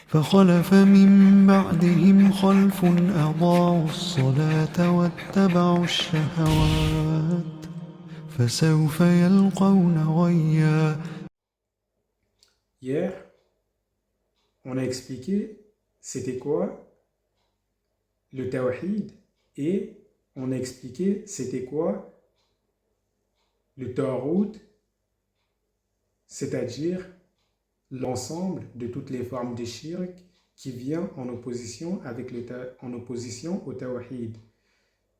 فخلف من بعدهم خلف أضاعوا الصلاة واتبعوا الشهوات فسوف يلقون غيا. Hier, on a expliqué c'était quoi le tawhid et on a expliqué c'était quoi le tawhid, c'est-à-dire l'ensemble de toutes les formes de shirk qui vient en opposition, en opposition au tawhid.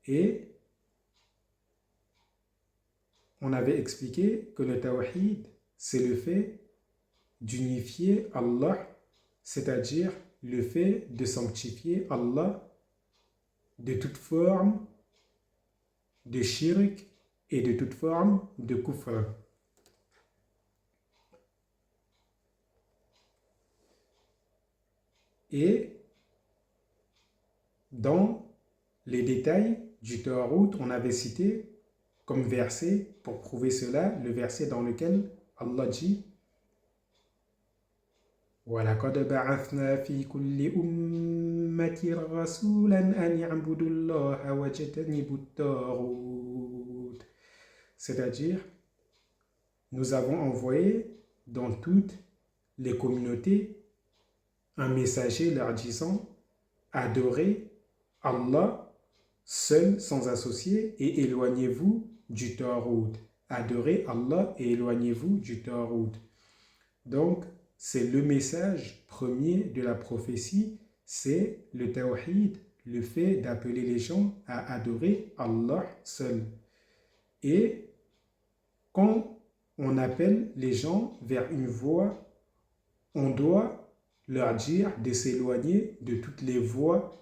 Et on avait expliqué que le tawhid, c'est le fait d'unifier Allah, c'est-à-dire le fait de sanctifier Allah de toute forme de shirk et de toute forme de kufr. Et dans les détails du Tawhid, on avait cité comme verset pour prouver cela, le verset dans lequel Allah dit وَلَقَدْ بَعَثْنَا فِي كُلِّ أُمَّةٍ رَسُولًا أَنِ اعْبُدُوا اللَّهَ وَاجْتَنِبُوا الطَّاغُوتَ. C'est-à-dire, nous avons envoyé dans toutes les communautés un messager leur disant adorez Allah seul sans associé et éloignez-vous du Tawhid. Adorez Allah et éloignez-vous du Tawhid. Donc, c'est le message premier de la prophétie, c'est le Tawhid, le fait d'appeler les gens à adorer Allah seul. Et quand on appelle les gens vers une voie, on doit leur dire de s'éloigner de toutes les voies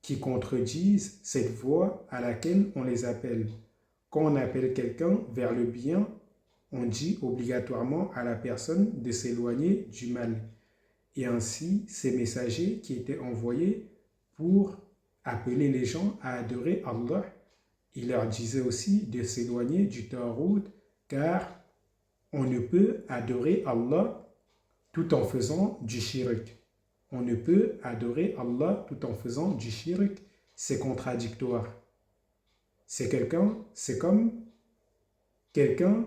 qui contredisent cette voie à laquelle on les appelle. Quand on appelle quelqu'un vers le bien, on dit obligatoirement à la personne de s'éloigner du mal. Et ainsi, ces messagers qui étaient envoyés pour appeler les gens à adorer Allah, ils leur disaient aussi de s'éloigner du Tawhid, car on ne peut adorer Allah tout en faisant du shirk. On ne peut adorer Allah tout en faisant du shirk, c'est contradictoire. C'est comme quelqu'un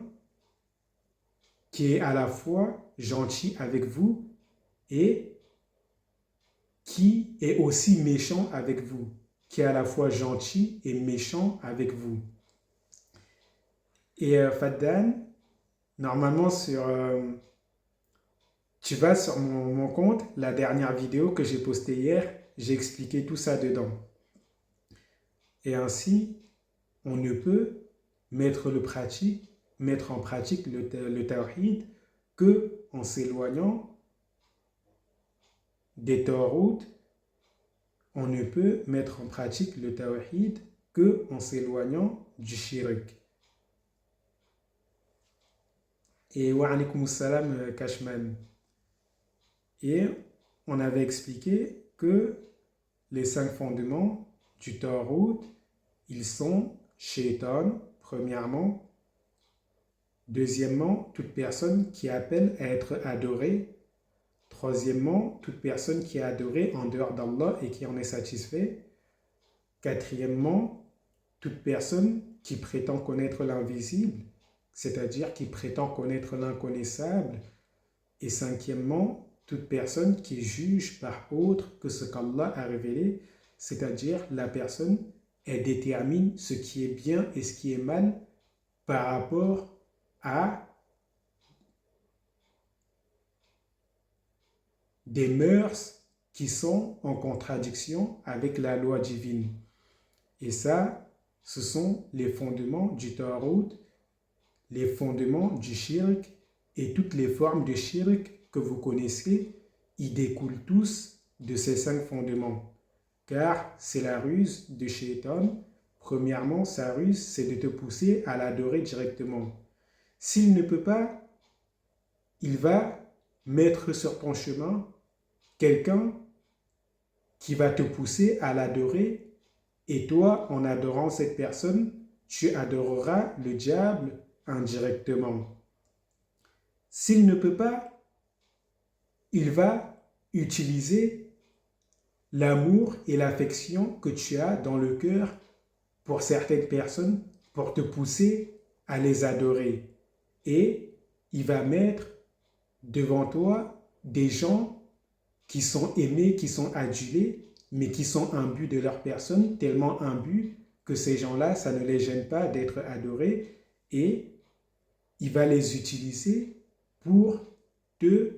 qui est à la fois gentil avec vous et qui est aussi méchant avec vous, qui est à la fois gentil et méchant avec vous. Et Faddan, normalement tu vas sur mon compte, la dernière vidéo que j'ai postée hier, j'ai expliqué tout ça dedans. Et ainsi, on ne peut mettre en pratique le tawhid que en s'éloignant des tawhid. On ne peut mettre en pratique le tawhid que en s'éloignant du shirk. Et wa alaykoum salam Kashman. Et on avait expliqué que les 5 fondements du tawhid, ils sont shaitan, premièrement. Deuxièmement, toute personne qui appelle à être adorée. Troisièmement, toute personne qui est adorée en dehors d'Allah et qui en est satisfait. Quatrièmement, toute personne qui prétend connaître l'invisible, c'est-à-dire qui prétend connaître l'inconnaissable. Et cinquièmement, toute personne qui juge par autre que ce qu'Allah a révélé, c'est-à-dire la personne, elle détermine ce qui est bien et ce qui est mal par rapport à des mœurs qui sont en contradiction avec la loi divine. Et ça, ce sont les fondements du Tawhid, les fondements du shirk et toutes les formes de shirk que vous connaissez, ils découlent tous de ces 5 fondements. Car c'est la ruse de Shaitan. Premièrement, sa ruse, c'est de te pousser à l'adorer directement. S'il ne peut pas, il va mettre sur ton chemin quelqu'un qui va te pousser à l'adorer, et toi, en adorant cette personne, tu adoreras le diable indirectement. S'il ne peut pas, il va utiliser l'amour et l'affection que tu as dans le cœur pour certaines personnes pour te pousser à les adorer. Et il va mettre devant toi des gens qui sont aimés, qui sont adulés, mais qui sont imbus de leur personne, tellement imbus que ces gens-là, ça ne les gêne pas d'être adorés, et il va les utiliser pour te,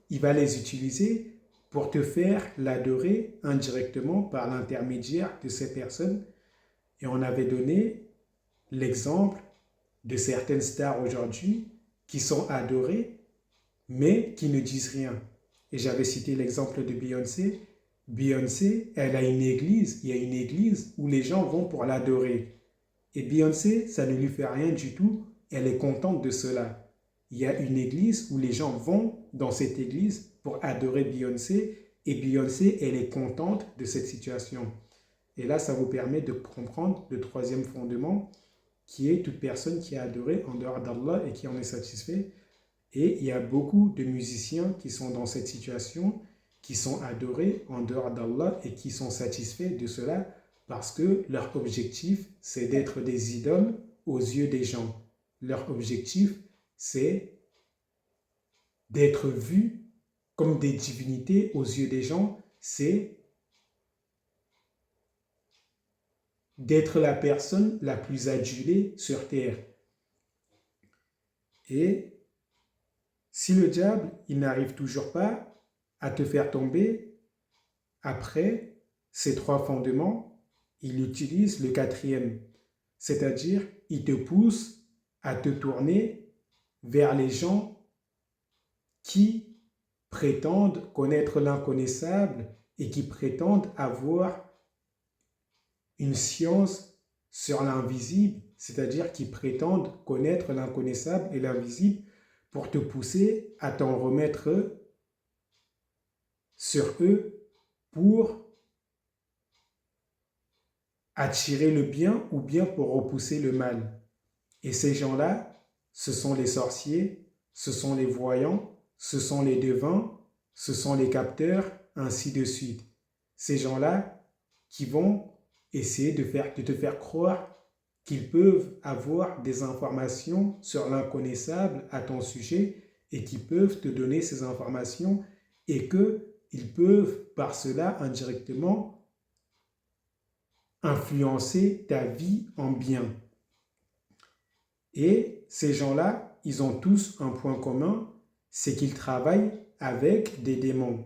il va les utiliser pour te faire l'adorer indirectement par l'intermédiaire de ces personnes. Et on avait donné l'exemple de certaines stars aujourd'hui qui sont adorées, mais qui ne disent rien. Et j'avais cité l'exemple de Beyoncé. Beyoncé, elle a une église, il y a une église où les gens vont pour l'adorer. Et Beyoncé, ça ne lui fait rien du tout, elle est contente de cela. Il y a une église où les gens vont dans cette église pour adorer Beyoncé, et Beyoncé, elle est contente de cette situation. Et là, ça vous permet de comprendre le troisième fondement, qui est toute personne qui est adorée en dehors d'Allah et qui en est satisfait. Et il y a beaucoup de musiciens qui sont dans cette situation, qui sont adorés en dehors d'Allah et qui sont satisfaits de cela parce que leur objectif, c'est d'être des idoles aux yeux des gens. Leur objectif, c'est d'être vus comme des divinités aux yeux des gens, c'est d'être la personne la plus adulée sur terre. Et si le diable, il n'arrive toujours pas à te faire tomber, après ces trois fondements, il utilise le quatrième, c'est-à-dire il te pousse à te tourner vers les gens qui prétendent connaître l'inconnaissable et qui prétendent avoir une science sur l'invisible, c'est-à-dire qui prétendent connaître l'inconnaissable et l'invisible pour te pousser à t'en remettre sur eux pour attirer le bien ou bien pour repousser le mal. Et ces gens-là, ce sont les sorciers, ce sont les voyants, ce sont les devins, ce sont les capteurs, ainsi de suite. Ces gens-là qui vont essayer de te faire croire qu'ils peuvent avoir des informations sur l'inconnaissable à ton sujet et qui peuvent te donner ces informations et qu'ils peuvent par cela indirectement influencer ta vie en bien. Et ces gens-là, ils ont tous un point commun, c'est qu'ils travaillent avec des démons.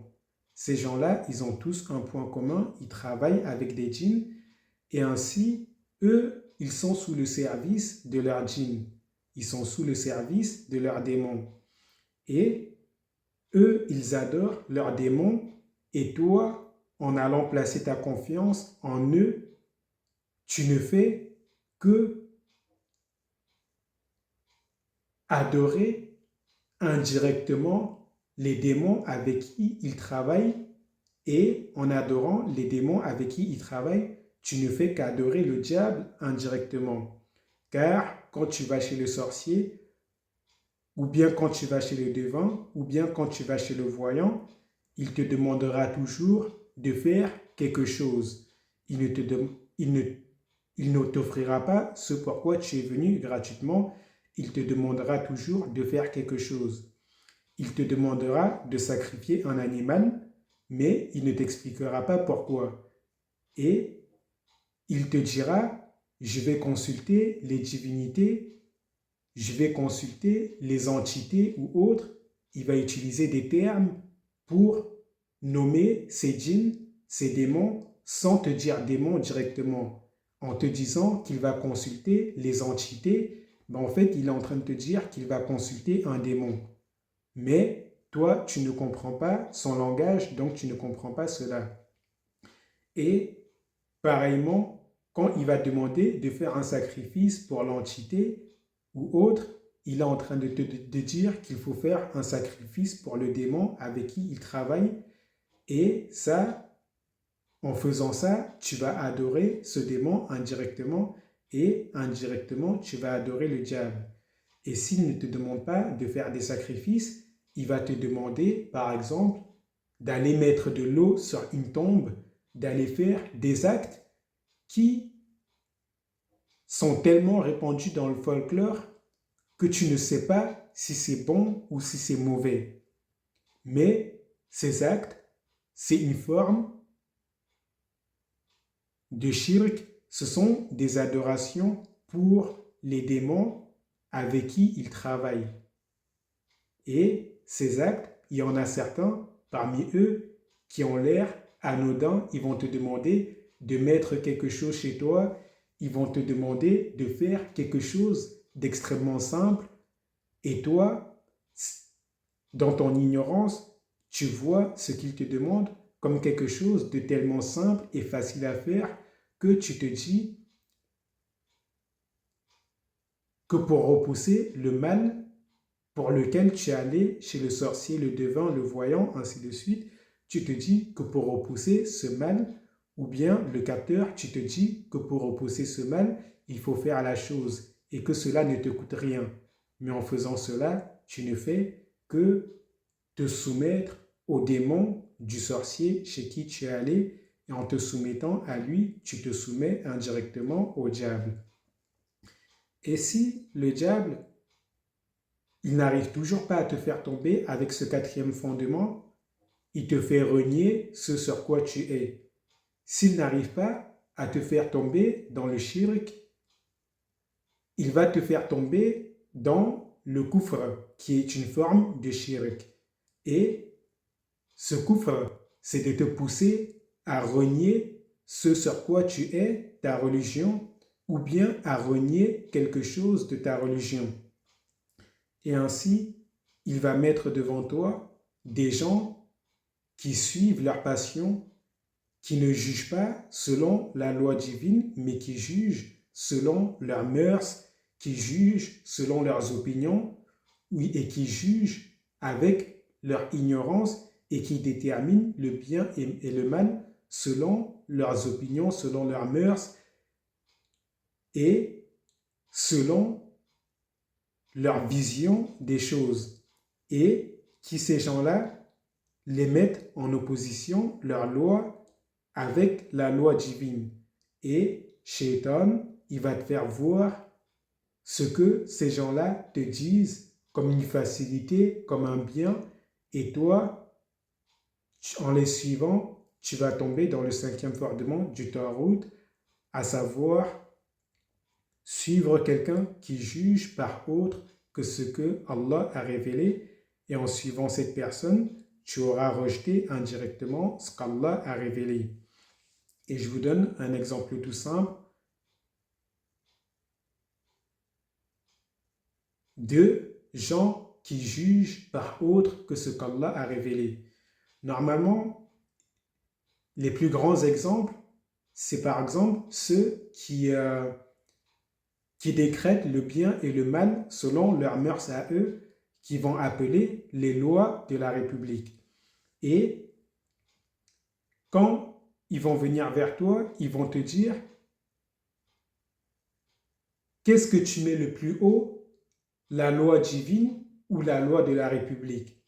Ces gens-là, ils ont tous un point commun, ils travaillent avec des djinns et ainsi, eux, ils sont sous le service de leurs djinns. Ils sont sous le service de leurs démons. Et eux, ils adorent leurs démons et toi, en allant placer ta confiance en eux, tu ne fais que adorer indirectement les démons avec qui ils travaillent et en adorant les démons avec qui ils travaillent, tu ne fais qu'adorer le diable indirectement. Car quand tu vas chez le sorcier, ou bien quand tu vas chez le devin, ou bien quand tu vas chez le voyant, il te demandera toujours de faire quelque chose. Il ne t'offrira pas ce pourquoi tu es venu gratuitement. Il te demandera toujours de faire quelque chose. Il te demandera de sacrifier un animal, mais il ne t'expliquera pas pourquoi. Et il te dira, je vais consulter les divinités, je vais consulter les entités ou autres. Il va utiliser des termes pour nommer ces djinns, ces démons, sans te dire démon directement. En te disant qu'il va consulter les entités, ben en fait, il est en train de te dire qu'il va consulter un démon. Mais toi, tu ne comprends pas son langage, donc tu ne comprends pas cela. Et pareillement, quand il va demander de faire un sacrifice pour l'entité ou autre, il est en train de dire qu'il faut faire un sacrifice pour le démon avec qui il travaille. Et ça, en faisant ça, tu vas adorer ce démon indirectement et indirectement, tu vas adorer le diable. Et s'il ne te demande pas de faire des sacrifices, il va te demander, par exemple, d'aller mettre de l'eau sur une tombe, d'aller faire des actes qui sont tellement répandus dans le folklore que tu ne sais pas si c'est bon ou si c'est mauvais. Mais ces actes, c'est une forme de shirk, ce sont des adorations pour les démons avec qui ils travaillent. Et ces actes, il y en a certains parmi eux qui ont l'air anodins. Ils vont te demander de mettre quelque chose chez toi. Ils vont te demander de faire quelque chose d'extrêmement simple. Et toi, dans ton ignorance, tu vois ce qu'ils te demandent comme quelque chose de tellement simple et facile à faire que tu te dis que pour repousser le mal pour lequel tu es allé chez le sorcier, le devin, le voyant, ainsi de suite, tu te dis que pour repousser ce mal, ou bien le capteur, tu te dis que pour repousser ce mal, il faut faire la chose et que cela ne te coûte rien. Mais en faisant cela, tu ne fais que te soumettre au démon du sorcier chez qui tu es allé, et en te soumettant à lui, tu te soumets indirectement au diable. Et si le diable, il n'arrive toujours pas à te faire tomber avec ce quatrième fondement, il te fait renier ce sur quoi tu es. S'il n'arrive pas à te faire tomber dans le shirk, il va te faire tomber dans le kufr, qui est une forme de shirk. Et ce kufr, c'est de te pousser à renier ce sur quoi tu es, ta religion, ou bien à renier quelque chose de ta religion. Et ainsi, il va mettre devant toi des gens qui suivent leur passion, qui ne jugent pas selon la loi divine, mais qui jugent selon leurs mœurs, qui jugent selon leurs opinions, oui, et qui jugent avec leur ignorance et qui déterminent le bien et le mal selon leurs opinions, selon leurs mœurs et selon leur vision des choses. Et qui ces gens-là les mettent en opposition, leur loi, avec la loi divine. Et Shaitan, il va te faire voir ce que ces gens-là te disent comme une facilité, comme un bien, et toi, en les suivant, tu vas tomber dans le cinquième fondement du Tarout, à savoir suivre quelqu'un qui juge par autre que ce que Allah a révélé, et en suivant cette personne, tu auras rejeté indirectement ce qu'Allah a révélé. Et je vous donne un exemple tout simple de gens qui jugent par autre que ce qu'Allah a révélé. Normalement, les plus grands exemples, c'est par exemple ceux qui décrètent le bien et le mal selon leurs mœurs à eux, qui vont appeler les lois de la République. Et quand ils vont venir vers toi, ils vont te dire qu'est-ce que tu mets le plus haut, la loi divine ou la loi de la République.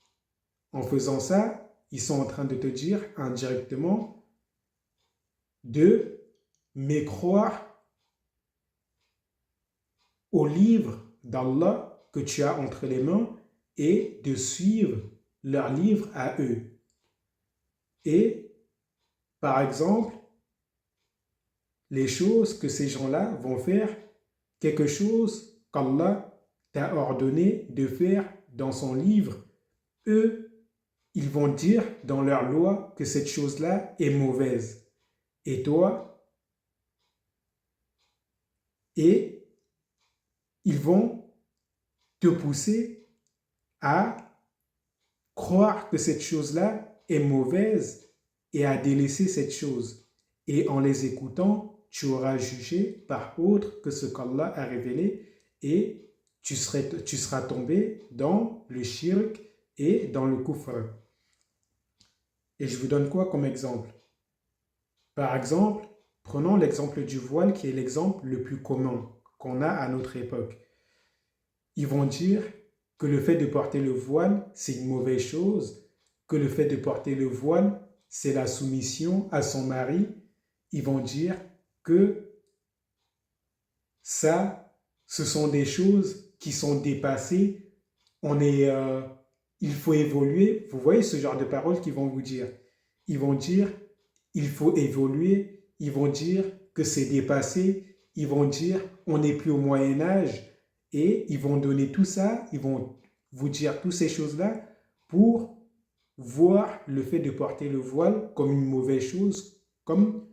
En faisant ça, ils sont en train de te dire indirectement de mécroire au livre d'Allah que tu as entre les mains et de suivre leur livre à eux. Et, par exemple, les choses que ces gens-là vont faire, quelque chose qu'Allah t'a ordonné de faire dans son livre, eux, ils vont dire dans leur loi que cette chose-là est mauvaise. Et toi, et ils vont te pousser à croire que cette chose-là est mauvaise et à délaisser cette chose. Et en les écoutant, tu auras jugé par autre que ce qu'Allah a révélé et tu seras tombé dans le shirk et dans le kufr. Et je vous donne quoi comme exemple? Par exemple, prenons l'exemple du voile qui est l'exemple le plus commun qu'on a à notre époque. Ils vont dire que le fait de porter le voile, c'est une mauvaise chose, que le fait de porter le voile, c'est la soumission à son mari, ils vont dire que ça, ce sont des choses qui sont dépassées. Il faut évoluer. Vous voyez ce genre de paroles qu'ils vont vous dire. Ils vont dire, il faut évoluer. Ils vont dire que c'est dépassé. Ils vont dire, on n'est plus au Moyen Âge. Et ils vont donner tout ça, ils vont vous dire toutes ces choses-là pour voir le fait de porter le voile comme une mauvaise chose, comme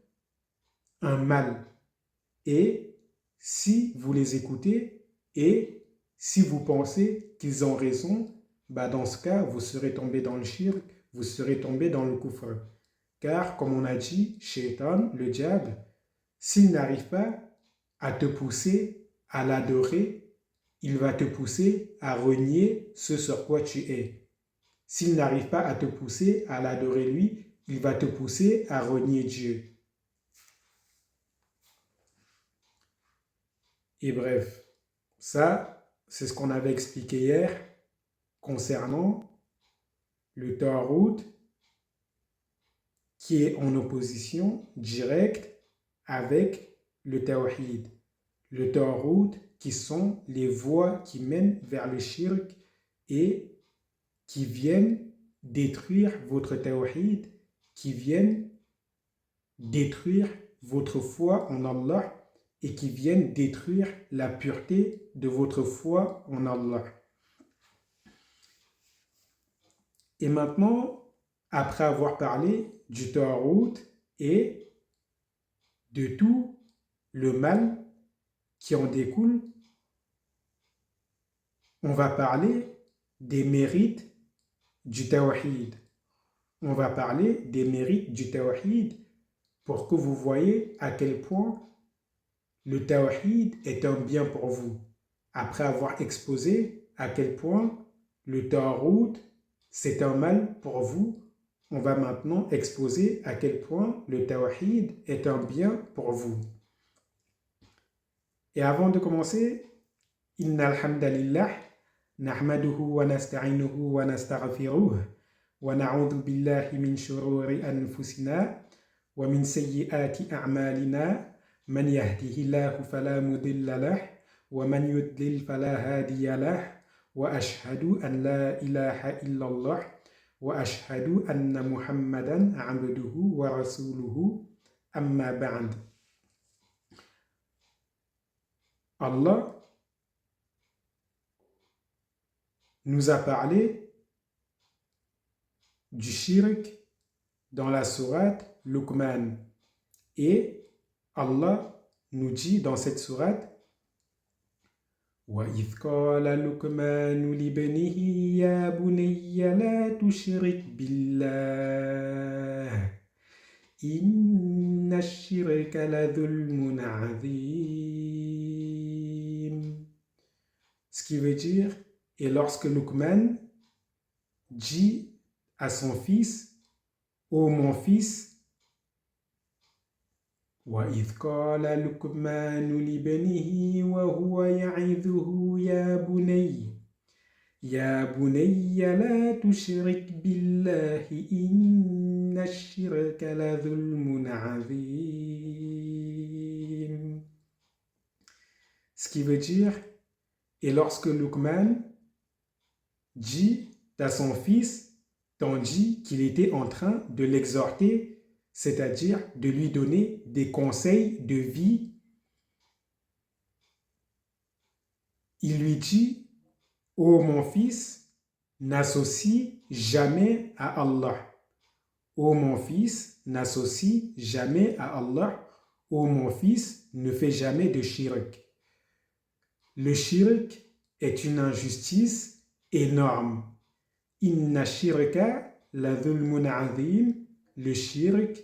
un mal. Et si vous les écoutez et si vous pensez qu'ils ont raison, bah dans ce cas, vous serez tombé dans le shirk, vous serez tombé dans le kufr. Car, comme on a dit, Shaitan, le diable, s'il n'arrive pas à te pousser à l'adorer, il va te pousser à renier ce sur quoi tu es. S'il n'arrive pas à te pousser à l'adorer lui, il va te pousser à renier Dieu. Et bref, ça, c'est ce qu'on avait expliqué hier concernant le Tawhid qui est en opposition directe avec le Tawhid. Le Tawhid qui sont les voies qui mènent vers le shirk et qui viennent détruire votre Tawhid, qui viennent détruire votre foi en Allah et qui viennent détruire la pureté de votre foi en Allah. Et maintenant, après avoir parlé du Tawhid et de tout le mal qui en découle, on va parler des mérites du Tawhid. On va parler des mérites du Tawhid pour que vous voyez à quel point le Tawhid est un bien pour vous. Après avoir exposé à quel point le Tawhid c'est un mal pour vous, on va maintenant exposer à quel point le Tawhid est un bien pour vous. Et avant de commencer, Inna alhamdalillah, nahmaduhu wa nasta'inuhu wa nastaghfiruh, wa na'udhu billahi min shururi anfusina, wa min sayyiati a'malina, man yahdihillahu fala mudilla lah, wa man yudlil fala hadiya lah, wa ashhadu an la ilaha illallah, wa ashhadu anna muhammadan abduhu wa rasuluhu, amma ba'd. Allah nous a parlé du shirk dans la sourate Luqman. Et Allah nous dit dans cette sourate وَإِذْ قَالَ لُقْمَانُ لِابْنِهِ يَا بُنَيَّ لَا تُشْرِكْ بِاللَّهِ إِنَّ الشِّرْكَ لَظُلْمٌ عَظِيمٌ. Ce qui veut dire, et lorsque Luqman dit à son fils, ô mon fils, وَإِذْ قَالَ لُقْمَانُ لِابْنِهِ وَهُوَ يَعِظُهُ يَا بُنَيَّ لَا تُشْرِكْ بِاللَّهِ إِنَّ الشِّرْكَ لَظُلْمٌ عَظِيمٌ. Ce qui veut dire, et lorsque Luqman dit à son fils, tandis qu'il était en train de l'exhorter, c'est-à-dire de lui donner des conseils de vie, il lui dit, ô mon fils, n'associe jamais à Allah. Ô mon fils, n'associe jamais à Allah. Ô mon fils, ne fais jamais de shirk. Le shirk est une injustice énorme. Inna shirka la dhulmun azim. Le shirk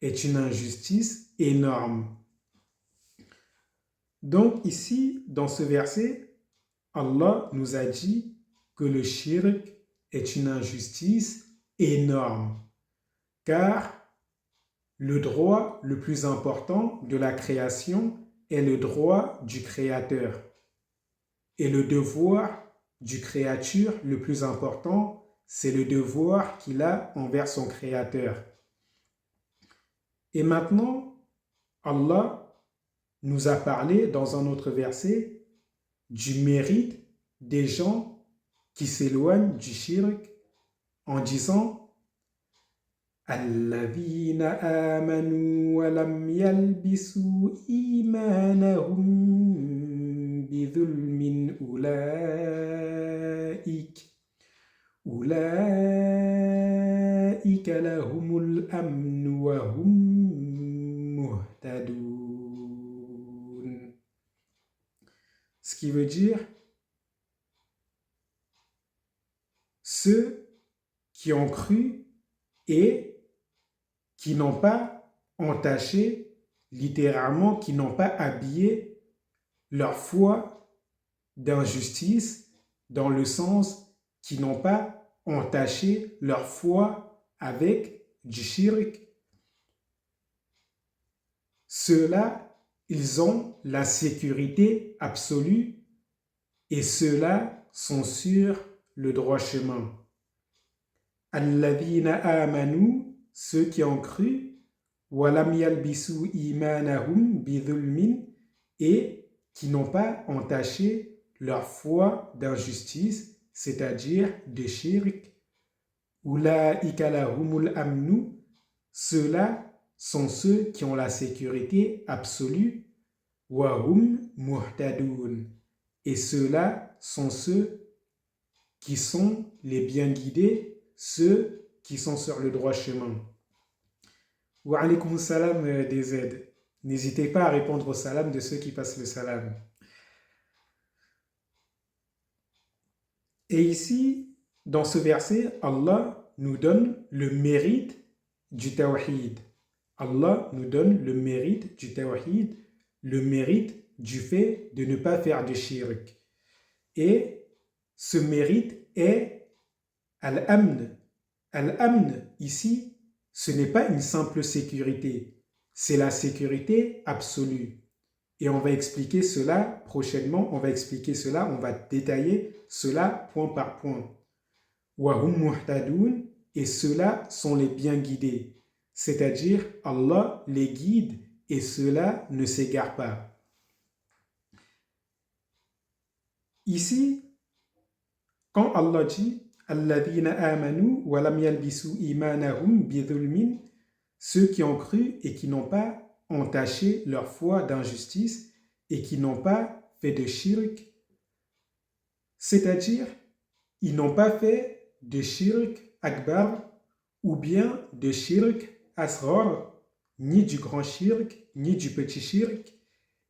est une injustice énorme. Donc ici, dans ce verset, Allah nous a dit que le shirk est une injustice énorme, car le droit le plus important de la création est le droit du Créateur. Et le devoir du créature, le plus important, c'est le devoir qu'il a envers son créateur. Et maintenant, Allah nous a parlé dans un autre verset du mérite des gens qui s'éloignent du shirk en disant Alladhina amanu wa lam yalbisu imanahum bidhulmin ulaika lahumul amnu wa hum muhtadun. Ce qui veut dire ceux qui ont cru et qui n'ont pas entaché, littéralement, qui n'ont pas habillé leur foi d'injustice, dans le sens qui n'ont pas entaché leur foi avec du shirk. Ceux-là, ils ont la sécurité absolue et ceux-là sont sur le droit chemin. Alladhina amanu, ceux qui ont cru, walam yalbisu imanahum bidhulmin, et qui n'ont pas entaché leur foi d'injustice, c'est-à-dire de shirk. Ulaika lahumul amnu, ceux-là sont ceux qui ont la sécurité absolue. Wa hum muhtadun, et ceux-là sont ceux qui sont les bien guidés, ceux qui sont sur le droit chemin. Wa alaykoum salam des aides. N'hésitez pas à répondre au salam de ceux qui passent le salam. Et ici, dans ce verset, Allah nous donne le mérite du tawhid. Allah nous donne le mérite du tawhid, le mérite du fait de ne pas faire de shirk. Et ce mérite est al-amn. Al-amn, ici, ce n'est pas une simple sécurité, c'est la sécurité absolue. Et on va expliquer cela prochainement, on va détailler cela point par point. Wa hum muhtadun, et ceux-là sont les bien guidés. C'est-à-dire, Allah les guide et ceux-là ne s'égarent pas. Ici, quand Allah dit Alladhina amanu wa lam yalbisu imanahum bidhulmin, ceux qui ont cru et qui n'ont pas entaché leur foi d'injustice et qui n'ont pas fait de shirk, c'est-à-dire, ils n'ont pas fait de shirk akbar ou bien de shirk asghar, ni du grand shirk, ni du petit shirk,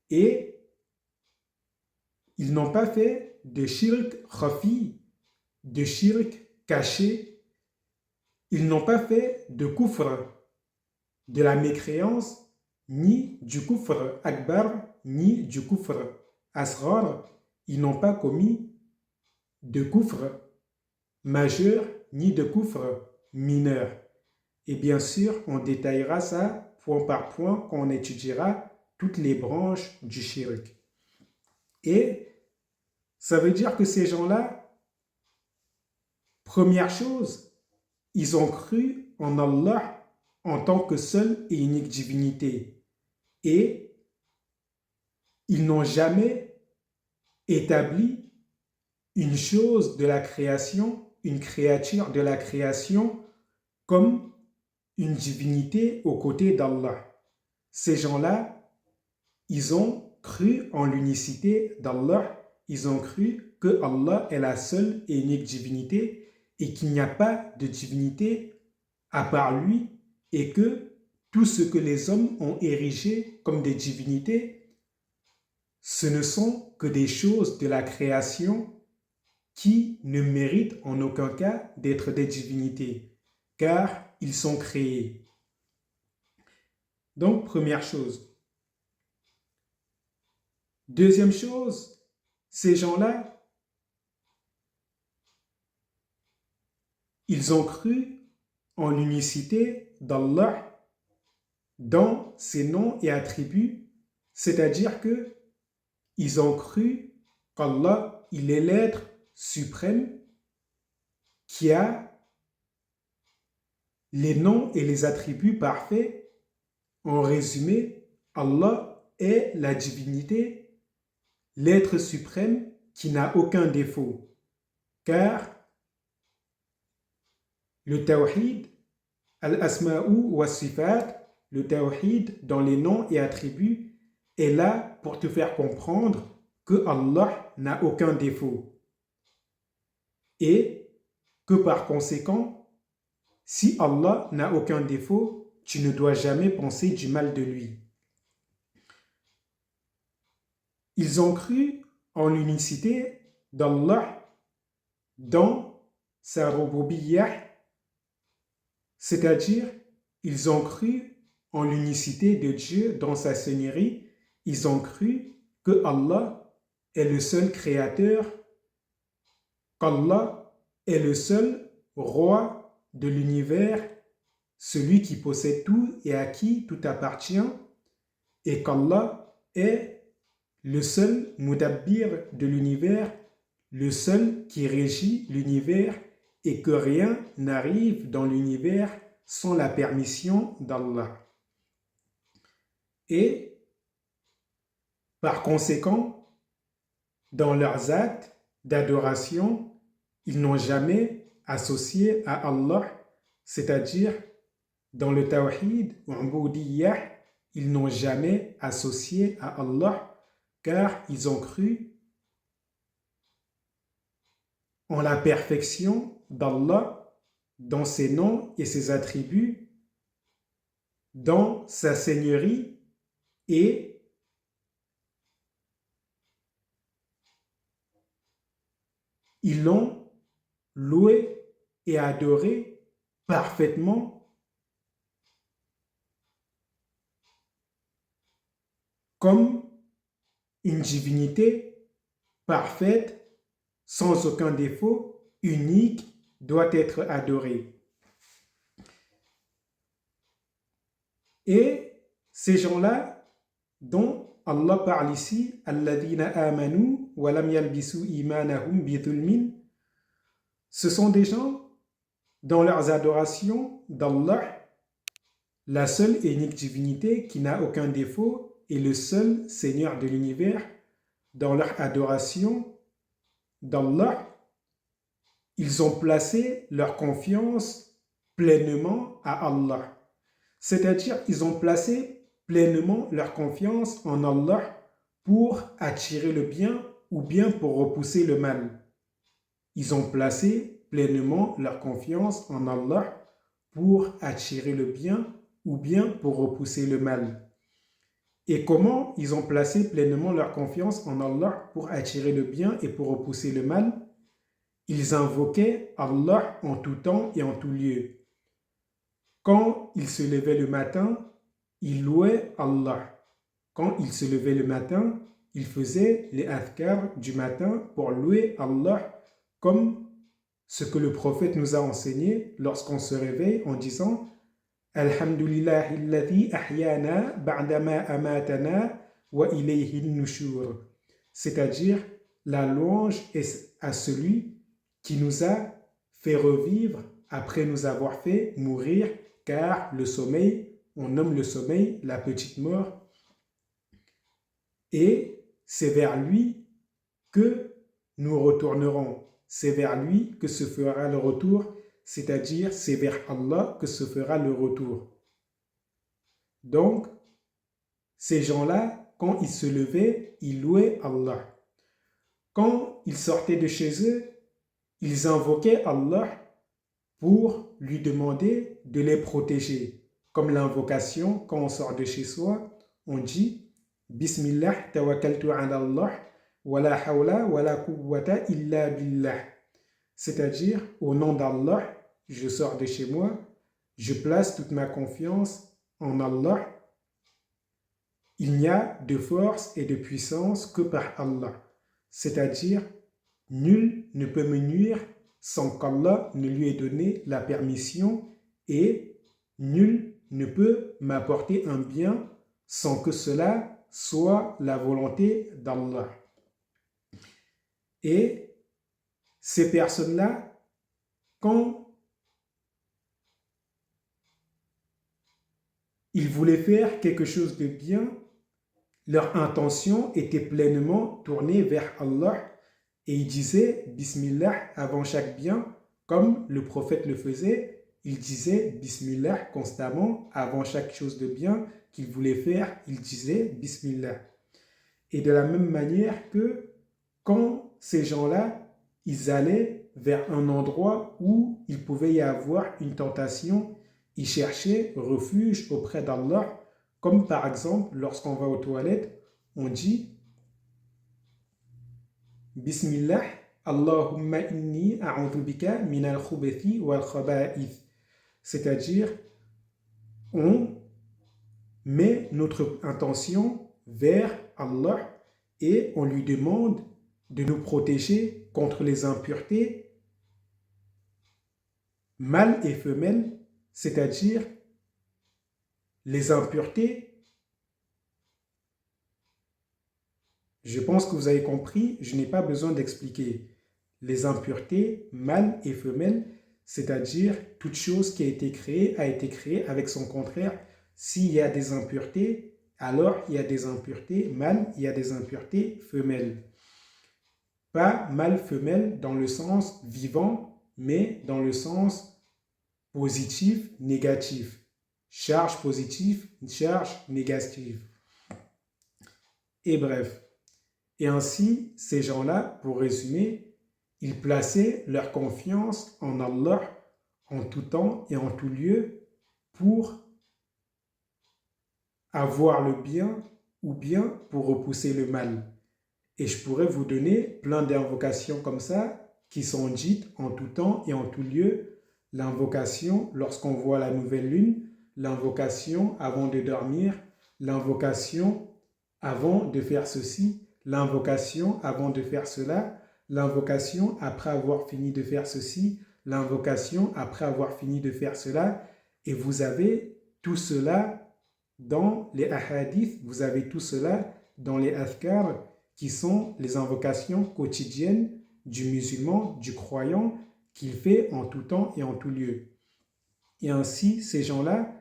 et ils n'ont pas fait de shirk khafi, de shirk caché, ils n'ont pas fait de kufr, de la mécréance, ni du kufr akbar, ni du kufr asghar, ils n'ont pas commis de kufr majeur, ni de kufr mineur. Et bien sûr, on détaillera ça point par point quand on étudiera toutes les branches du shirk. Et ça veut dire que ces gens-là, première chose, ils ont cru en Allah en tant que seule et unique divinité. Et ils n'ont jamais établi une chose de la création, une créature de la création, comme une divinité aux côtés d'Allah. Ces gens-là, ils ont cru en l'unicité d'Allah, ils ont cru que Allah est la seule et unique divinité et qu'il n'y a pas de divinité à part lui et que tout ce que les hommes ont érigé comme des divinités, ce ne sont que des choses de la création qui ne méritent en aucun cas d'être des divinités, car ils sont créés. Donc, première chose. Deuxième chose, ces gens-là, ils ont cru en l'unicité d'Allah dans ses noms et attributs, c'est-à-dire que ils ont cru qu'Allah, il est l'être suprême qui a les noms et les attributs parfaits. En résumé, Allah est la divinité, l'être suprême qui n'a aucun défaut. Car le tawhid, al-asma'u wa sifat, le tawhid dans les noms et attributs, est là pour te faire comprendre que Allah n'a aucun défaut. Et que par conséquent, si Allah n'a aucun défaut, tu ne dois jamais penser du mal de lui. Ils ont cru en l'unicité d'Allah dans sa rububiyyah, c'est-à-dire ils ont cru en l'unicité de Dieu dans sa seigneurie. Ils ont cru que Allah est le seul créateur, qu'Allah est le seul roi de l'univers, celui qui possède tout et à qui tout appartient, et qu'Allah est le seul mudabbir de l'univers, le seul qui régit l'univers, et que rien n'arrive dans l'univers sans la permission d'Allah. Et par conséquent, dans leurs actes d'adoration, ils n'ont jamais associé à Allah, c'est-à-dire dans le tawhid ou ubudiyyah, ils n'ont jamais associé à Allah car ils ont cru en la perfection d'Allah, dans ses noms et ses attributs, dans sa seigneurie, et ils l'ont loué et adoré parfaitement comme une divinité parfaite, sans aucun défaut, unique, doit être adorée. Et ces gens-là, dont Allah parle ici, alladhina amanu wa lam yalbisu imanahum bidhulmin, ce sont des gens dans leurs adorations d'Allah, la seule et unique divinité qui n'a aucun défaut et le seul Seigneur de l'univers. Dans leur adoration d'Allah, ils ont placé leur confiance pleinement à Allah. C'est-à-dire, ils ont placé pleinement leur confiance en Allah pour attirer le bien ou bien pour repousser le mal. Ils ont placé pleinement leur confiance en Allah pour attirer le bien ou bien pour repousser le mal. Et comment ils ont placé pleinement leur confiance en Allah pour attirer le bien et pour repousser le mal? Ils invoquaient Allah en tout temps et en tout lieu. Quand ils se levaient le matin, ils louaient Allah. Quand ils se levaient le matin, ils faisaient les adhkar du matin pour louer Allah, comme ce que le prophète nous a enseigné lorsqu'on se réveille en disant Alhamdulillahi alladhi ahyana ba'dama amatana wa ilayhi nushur. C'est-à-dire, la louange est à celui qui nous a fait revivre après nous avoir fait mourir, car le sommeil, on nomme le sommeil la petite mort, et c'est vers lui que nous retournerons. C'est vers lui que se fera le retour, c'est-à-dire c'est vers Allah que se fera le retour. Donc, ces gens-là, quand ils se levaient, ils louaient Allah. Quand ils sortaient de chez eux, ils invoquaient Allah pour lui demander de les protéger. Comme l'invocation, quand on sort de chez soi, on dit Bismillah tawakkaltu ala Allah wa la hawla wa la quwwata illa billah. C'est-à-dire, au nom d'Allah, je sors de chez moi, je place toute ma confiance en Allah. Il n'y a de force et de puissance que par Allah. C'est-à-dire, nul ne peut me nuire sans qu'Allah ne lui ait donné la permission et nul ne peut m'apporter un bien sans que cela soit la volonté d'Allah. Et Ces personnes-là, quand ils voulaient faire quelque chose de bien, leur intention était pleinement tournée vers Allah et ils disaient Bismillah avant chaque bien, comme le prophète le faisait. Il disait Bismillah constamment avant chaque chose de bien qu'il voulait faire. Il disait Bismillah. Et de la même manière que quand ces gens-là, ils allaient vers un endroit où il pouvait y avoir une tentation, ils cherchaient refuge auprès d'Allah, comme par exemple lorsqu'on va aux toilettes, on dit Bismillah, Allahumma inni a'udhu bika min al-khubathi wal khaba'ith. C'est-à-dire, on met notre intention vers Allah et on lui demande de nous protéger contre les impuretés mâles et femelles, c'est-à-dire les impuretés. Je pense que vous avez compris, je n'ai pas besoin d'expliquer. Les impuretés mâles et femelles, c'est-à-dire toute chose qui a été créée avec son contraire. S'il y a des impuretés, alors il y a des impuretés mâles, il y a des impuretés femelles. Pas mâle-femelle dans le sens vivant, mais dans le sens positif, négatif. Charge positive, charge négative. Et bref. Et ainsi, ces gens-là, pour résumer, ils plaçaient leur confiance en Allah en tout temps et en tout lieu pour avoir le bien ou bien pour repousser le mal. Et je pourrais vous donner plein d'invocations comme ça qui sont dites en tout temps et en tout lieu. L'invocation lorsqu'on voit la nouvelle lune, l'invocation avant de dormir, l'invocation avant de faire ceci, l'invocation avant de faire cela, l'invocation après avoir fini de faire ceci, l'invocation après avoir fini de faire cela. Et vous avez tout cela dans les ahadiths, vous avez tout cela dans les adhkars, qui sont les invocations quotidiennes du musulman, du croyant, qu'il fait en tout temps et en tout lieu. Et ainsi, ces gens-là,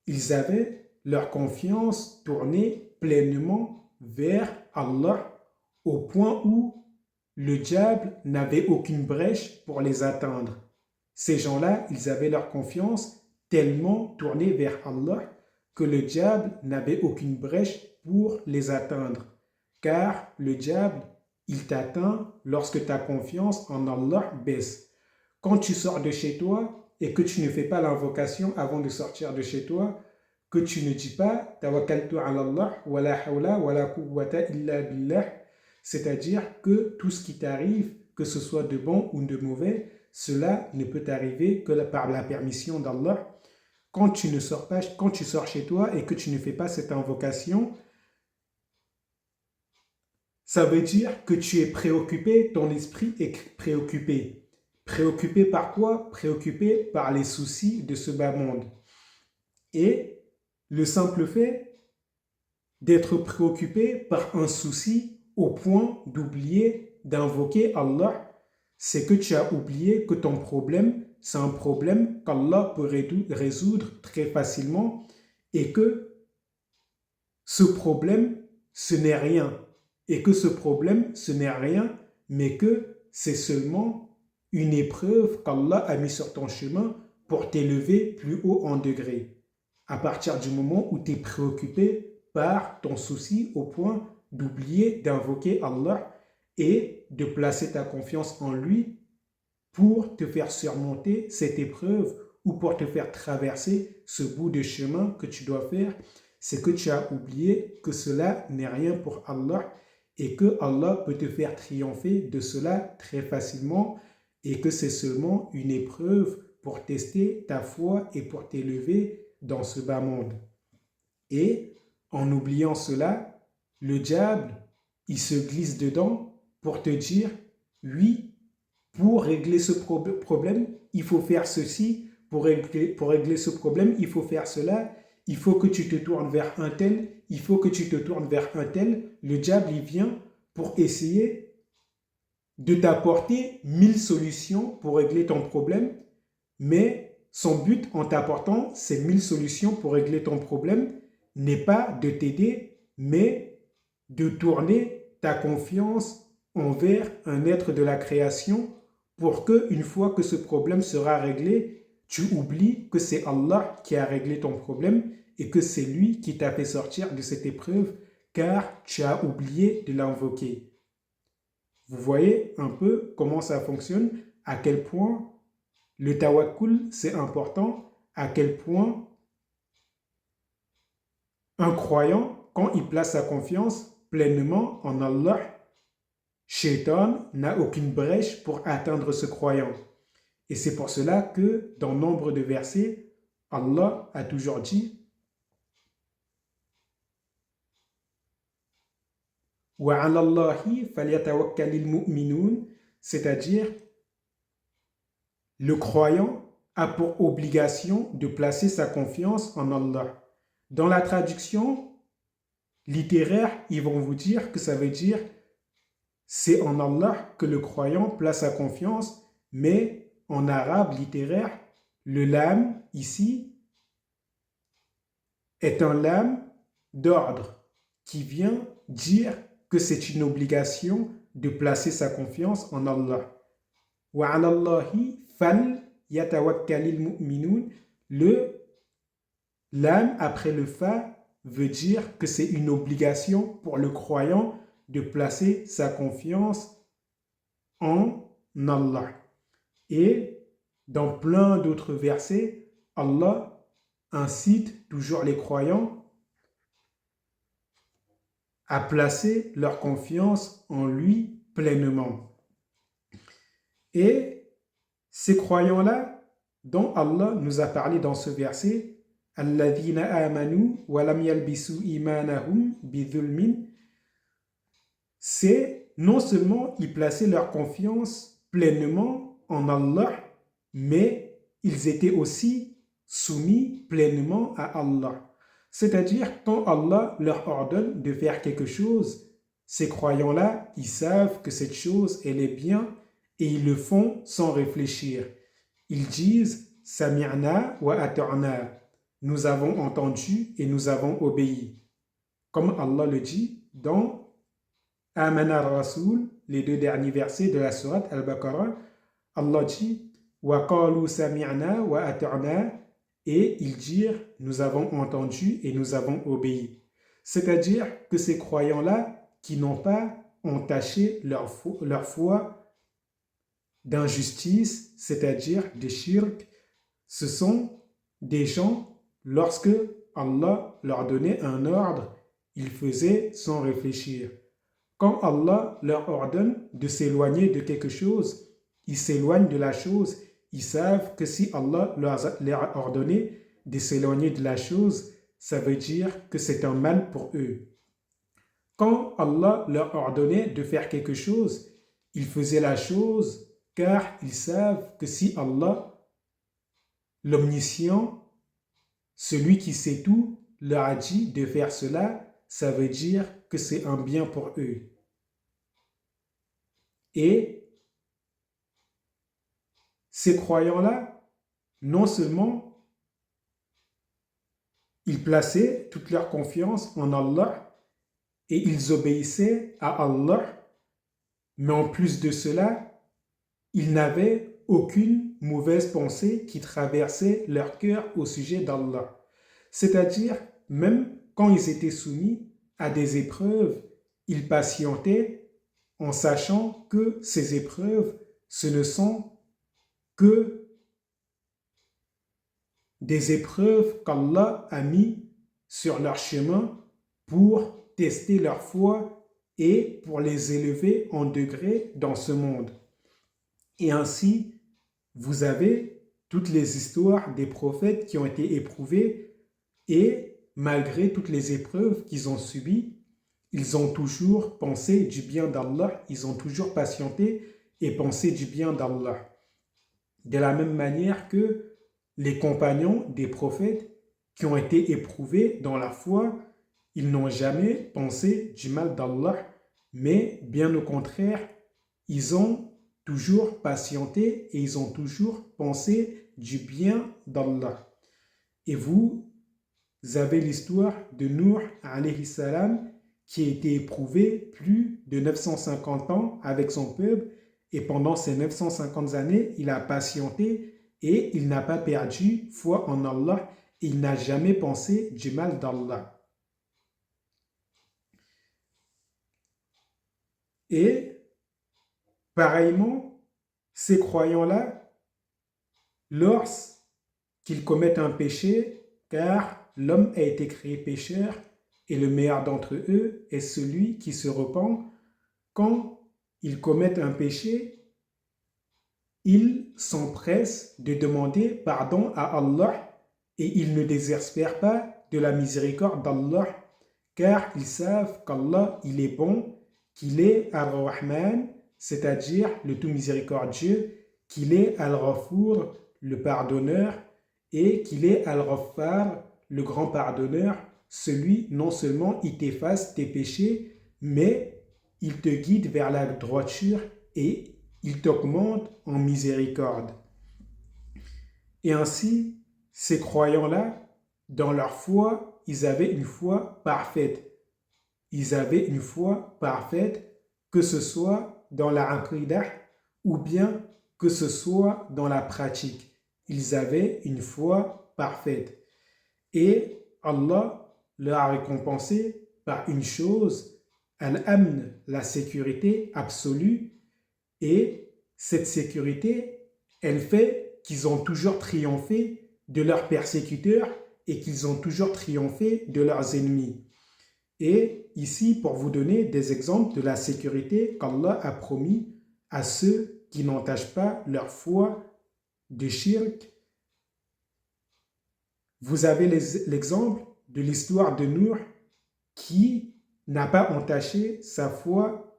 ils avaient leur confiance tournée pleinement vers Allah, au point où le diable n'avait aucune brèche pour les atteindre. Ces gens-là, ils avaient leur confiance tellement tournée vers Allah que le diable n'avait aucune brèche pour les atteindre. Car le diable, il t'atteint lorsque ta confiance en Allah baisse. Quand tu sors de chez toi et que tu ne fais pas l'invocation avant de sortir de chez toi, que tu ne dis pas « Tawakkaltu ala Allah wa la hawla wa la quwwata illa billah », c'est-à-dire que tout ce qui t'arrive, que ce soit de bon ou de mauvais, cela ne peut t'arriver que par la permission d'Allah. Quand tu ne sors pas, quand tu sors chez toi et que tu ne fais pas cette invocation, ça veut dire que tu es préoccupé, ton esprit est préoccupé. Préoccupé par quoi? Préoccupé par les soucis de ce bas monde. Et le simple fait d'être préoccupé par un souci au point d'oublier d'invoquer Allah, c'est que tu as oublié que ton problème, c'est un problème qu'Allah peut résoudre très facilement et que ce problème, ce n'est rien. Et que ce problème, ce n'est rien, mais que c'est seulement une épreuve qu'Allah a mis sur ton chemin pour t'élever plus haut en degré. À partir du moment où tu es préoccupé par ton souci au point d'oublier d'invoquer Allah et de placer ta confiance en lui pour te faire surmonter cette épreuve ou pour te faire traverser ce bout de chemin que tu dois faire, c'est que tu as oublié que cela n'est rien pour Allah et que Allah peut te faire triompher de cela très facilement et que c'est seulement une épreuve pour tester ta foi et pour t'élever dans ce bas monde. Et en oubliant cela, le diable, il se glisse dedans pour te dire, oui, pour régler ce problème, il faut faire ceci, pour régler ce problème, il faut faire cela, il faut que tu te tournes vers un tel, il faut que tu te tournes vers un tel. Le diable, il vient pour essayer de t'apporter 1000 solutions pour régler ton problème, mais son but en t'apportant ces 1000 solutions pour régler ton problème n'est pas de t'aider, mais de tourner ta confiance envers un être de la création pour que, une fois que ce problème sera réglé, tu oublies que c'est Allah qui a réglé ton problème et que c'est lui qui t'a fait sortir de cette épreuve car tu as oublié de l'invoquer. Vous voyez un peu comment ça fonctionne, à quel point le tawakkul c'est important, à quel point un croyant, quand il place sa confiance pleinement en Allah, Shaitan n'a aucune brèche pour atteindre ce croyant. Et c'est pour cela que dans nombre de versets, Allah a toujours dit وَعَلَى اللَّهِ فَلْيَتَوَكَّلِ الْمُؤْمِنُونَ, c'est-à-dire le croyant a pour obligation de placer sa confiance en Allah. Dans la traduction littéraire, ils vont vous dire que ça veut dire c'est en Allah que le croyant place sa confiance, mais en arabe littéraire, le lam ici est un lam d'ordre qui vient dire que c'est une obligation de placer sa confiance en Allah. وَعَلَى اللَّهِ فَلْيَتَوَكَّلِ الْمُؤْمِنُونَ. Le lam après le fa veut dire que c'est une obligation pour le croyant de placer sa confiance en Allah. Et dans plein d'autres versets, Allah incite toujours les croyants à placer leur confiance en lui pleinement. Et ces croyants-là, dont Allah nous a parlé dans ce verset, « Alladhina amanu wa lam yalbisu imanahum bidhulmin » c'est non seulement ils plaçaient leur confiance pleinement en Allah, mais ils étaient aussi soumis pleinement à Allah. C'est-à-dire, quand Allah leur ordonne de faire quelque chose, ces croyants-là, ils savent que cette chose, elle est bien et ils le font sans réfléchir. Ils disent « Sami'na wa ata'na » nous avons entendu et nous avons obéi. Comme Allah le dit dans Amana al-Rasoul, les 2 derniers versets de la sourate Al-Baqarah, Allah dit « Wa qalu sami'na wa ata'na » et ils dirent « Nous avons entendu et nous avons obéi ». C'est-à-dire que ces croyants-là, qui n'ont pas entaché leur foi d'injustice, c'est-à-dire de shirk, ce sont des gens, lorsque Allah leur donnait un ordre, ils faisaient sans réfléchir. Quand Allah leur ordonne de s'éloigner de quelque chose, ils s'éloignent de la chose. Ils savent que si Allah leur a ordonné de s'éloigner de la chose, ça veut dire que c'est un mal pour eux. Quand Allah leur ordonnait de faire quelque chose, ils faisaient la chose car ils savent que si Allah, l'omniscient, celui qui sait tout, leur a dit de faire cela, ça veut dire que c'est un bien pour eux. Et ces croyants-là, non seulement ils plaçaient toute leur confiance en Allah et ils obéissaient à Allah, mais en plus de cela, ils n'avaient aucune mauvaise pensée qui traversait leur cœur au sujet d'Allah. C'est-à-dire, même quand ils étaient soumis à des épreuves, ils patientaient en sachant que ces épreuves, ce ne sont que des épreuves qu'Allah a mis sur leur chemin pour tester leur foi et pour les élever en degrés dans ce monde. Et ainsi, vous avez toutes les histoires des prophètes qui ont été éprouvés et malgré toutes les épreuves qu'ils ont subies, ils ont toujours pensé du bien d'Allah, ils ont toujours patienté et pensé du bien d'Allah. De la même manière que les compagnons des prophètes qui ont été éprouvés dans la foi, ils n'ont jamais pensé du mal d'Allah, mais bien au contraire, ils ont toujours patienté et ils ont toujours pensé du bien d'Allah. Et vous avez l'histoire de Nuh alayhi salam qui a été éprouvé plus de 950 ans avec son peuple et pendant ces 950 années, il a patienté et il n'a pas perdu foi en Allah. Il n'a jamais pensé du mal d'Allah. Et pareillement, ces croyants-là, lorsqu'ils commettent un péché, car l'homme a été créé pécheur, et le meilleur d'entre eux est celui qui se repent, quand ils commettent un péché, ils s'empressent de demander pardon à Allah et ils ne désespèrent pas de la miséricorde d'Allah, car ils savent qu'Allah, il est bon, qu'il est Ar-Rahman, c'est-à-dire le tout miséricordieux, qu'il est Al-Ghafour, le pardonneur, et qu'il est Al-Ghaffar, le grand pardonneur, celui non seulement il t'efface tes péchés, mais il te guide vers la droiture et il t'augmente en miséricorde. Et ainsi, ces croyants-là, dans leur foi, ils avaient une foi parfaite. Ils avaient une foi parfaite, que ce soit dans la aqidah ou bien que ce soit dans la pratique. Ils avaient une foi parfaite. Et Allah leur a récompensé par une chose, al-amn, la sécurité absolue. Et cette sécurité, elle fait qu'ils ont toujours triomphé de leurs persécuteurs et qu'ils ont toujours triomphé de leurs ennemis. Et ici, pour vous donner des exemples de la sécurité qu'Allah a promis à ceux qui n'entachent pas leur foi de shirk, vous avez l'exemple de l'histoire de Nuh qui n'a pas entaché sa foi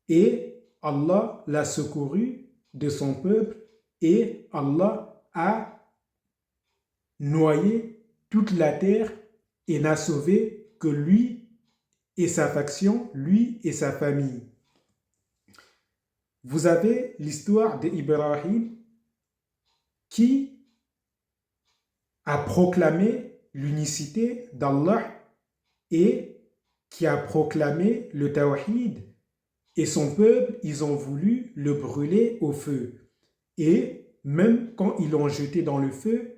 et Allah l'a secouru de son peuple et Allah a noyé toute la terre et n'a sauvé que lui et sa faction, lui et sa famille. Vous avez l'histoire d'Ibrahim qui a proclamé l'unicité d'Allah et qui a proclamé le tawhid. Et son peuple, ils ont voulu le brûler au feu. Et même quand ils l'ont jeté dans le feu,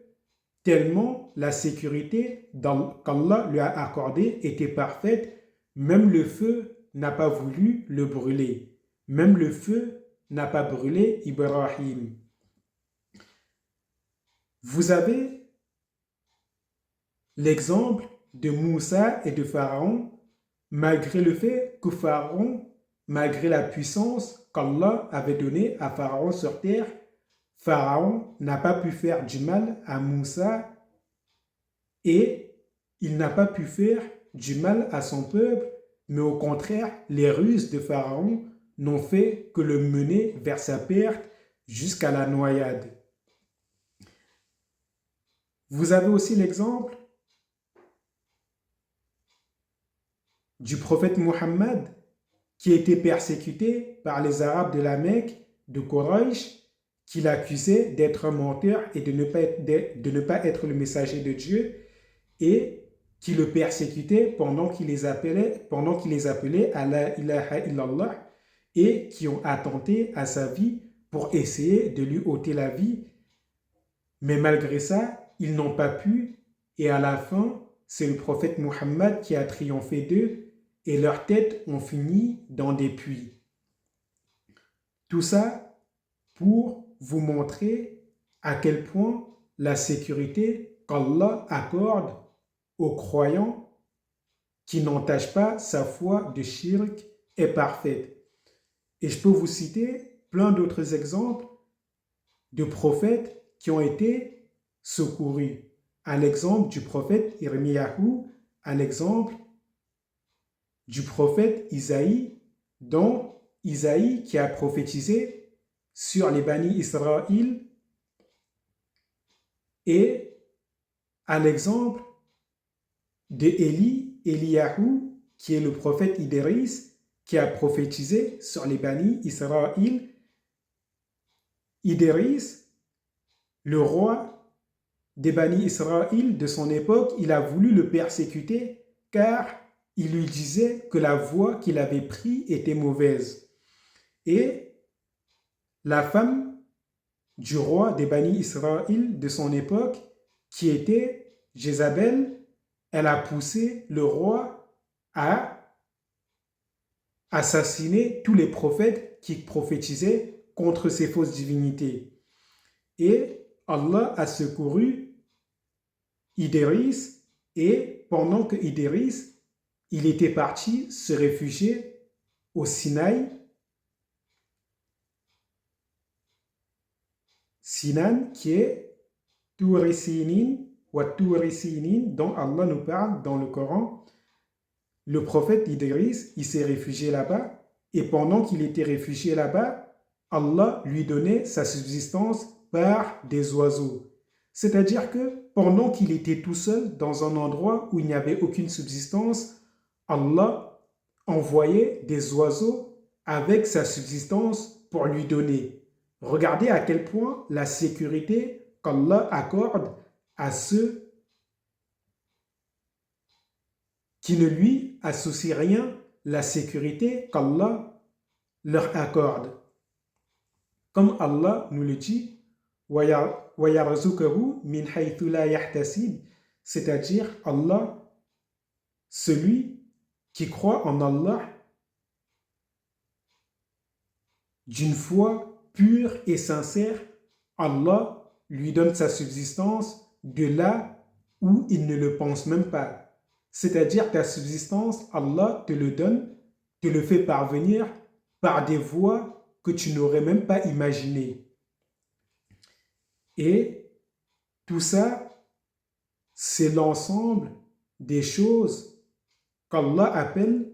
tellement la sécurité qu'Allah lui a accordée était parfaite, même le feu n'a pas voulu le brûler. Même le feu n'a pas brûlé Ibrahim. Vous avez l'exemple de Moussa et de Pharaon, malgré le fait que Pharaon, malgré la puissance qu'Allah avait donnée à Pharaon sur terre, Pharaon n'a pas pu faire du mal à Moussa et il n'a pas pu faire du mal à son peuple, mais au contraire, les ruses de Pharaon n'ont fait que le mener vers sa perte jusqu'à la noyade. Vous avez aussi l'exemple du prophète Muhammad qui a été persécuté par les Arabes de la Mecque, de Quraysh, qui l'accusaient d'être un menteur et de ne pas être le messager de Dieu et qui le persécutaient pendant qu'il les appelait à la ilaha illallah et qui ont attenté à sa vie pour essayer de lui ôter la vie. Mais malgré ça, ils n'ont pas pu et à la fin, c'est le prophète Muhammad qui a triomphé d'eux et leurs têtes ont fini dans des puits. Tout ça pour vous montrer à quel point la sécurité qu'Allah accorde aux croyants qui n'entachent pas sa foi de shirk est parfaite. Et je peux vous citer plein d'autres exemples de prophètes qui ont été secourus. À l'exemple du prophète Irmiyahu, à l'exemple du prophète Isaïe, dont Isaïe qui a prophétisé sur les Bani Israël, et à l'exemple de Eliyahu, qui est le prophète Idris, qui a prophétisé sur les Bani Israël, Idris, le roi des Bani Israël de son époque, il a voulu le persécuter car il lui disait que la voie qu'il avait prise était mauvaise. Et la femme du roi des Bani Israël de son époque, qui était Jézabel, elle a poussé le roi à assassiner tous les prophètes qui prophétisaient contre ces fausses divinités. Et Allah a secouru Idris, et pendant que Idris, il était parti se réfugier au Sinaï, Sinan qui est Touri Sinin ou Touri Sinin dont Allah nous parle dans le Coran. Le prophète Idris, il s'est réfugié là-bas, et pendant qu'il était réfugié là-bas, Allah lui donnait sa subsistance par des oiseaux. C'est-à-dire que pendant qu'il était tout seul dans un endroit où il n'y avait aucune subsistance, Allah envoyait des oiseaux avec sa subsistance pour lui donner. Regardez à quel point la sécurité qu'Allah accorde à ceux qui ne lui associent rien, la sécurité qu'Allah leur accorde. Comme Allah nous le dit, وَيَرْزُقَهُ مِنْ حَيْثُ لَا يَحْتَسِبُ, c'est-à-dire Allah, celui qui croit en Allah d'une foi pure et sincère, Allah lui donne sa subsistance de là où il ne le pense même pas. C'est-à-dire ta subsistance, Allah te le donne, te le fait parvenir par des voies que tu n'aurais même pas imaginées. Et tout ça, c'est l'ensemble des choses qu'Allah appelle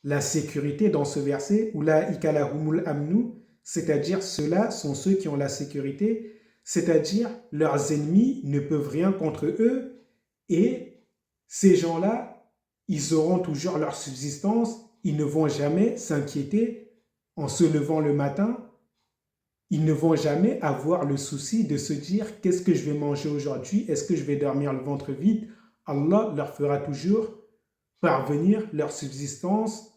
la sécurité dans ce verset, Ulaïka lahumul amnu, c'est-à-dire ceux-là sont ceux qui ont la sécurité, c'est-à-dire leurs ennemis ne peuvent rien contre eux, et ces gens-là, ils auront toujours leur subsistance, ils ne vont jamais s'inquiéter en se levant le matin, ils ne vont jamais avoir le souci de se dire qu'est-ce que je vais manger aujourd'hui, est-ce que je vais dormir le ventre vide. Allah leur fera toujours parvenir leur subsistance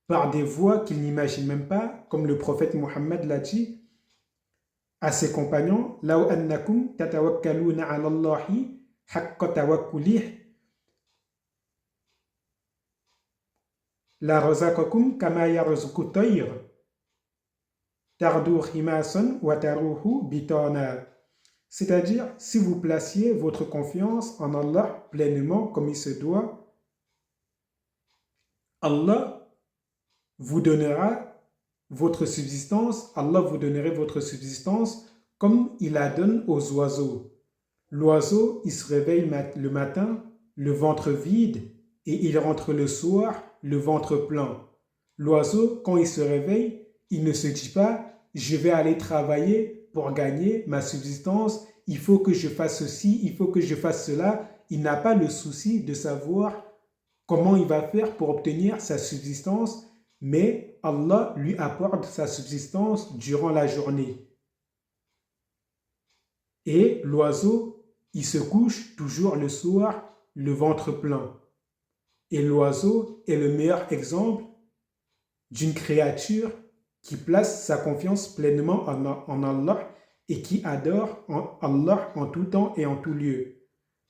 par des voies qu'ils n'imaginent même pas, comme le prophète Mohammed l'a dit à ses compagnons, law annakum tatawakkaluna ala Allahi haqqa tawakkulih la razaqakum kama yarzuqu tayr tardu himasan wa taruhu bitana. C'est-à-dire, si vous placiez votre confiance en Allah pleinement comme il se doit, Allah vous donnera votre subsistance, Allah vous donnerait votre subsistance comme il la donne aux oiseaux. L'oiseau, il se réveille le matin, le ventre vide, et il rentre le soir, le ventre plein. L'oiseau, quand il se réveille, il ne se dit pas « je vais aller travailler pour gagner ma subsistance, il faut que je fasse ceci, il faut que je fasse cela ». Il n'a pas le souci de savoir comment il va faire pour obtenir sa subsistance, mais Allah lui apporte sa subsistance durant la journée. Et l'oiseau, il se couche toujours le soir, le ventre plein. Et l'oiseau est le meilleur exemple d'une créature qui place sa confiance pleinement en Allah et qui adore Allah en tout temps et en tout lieu.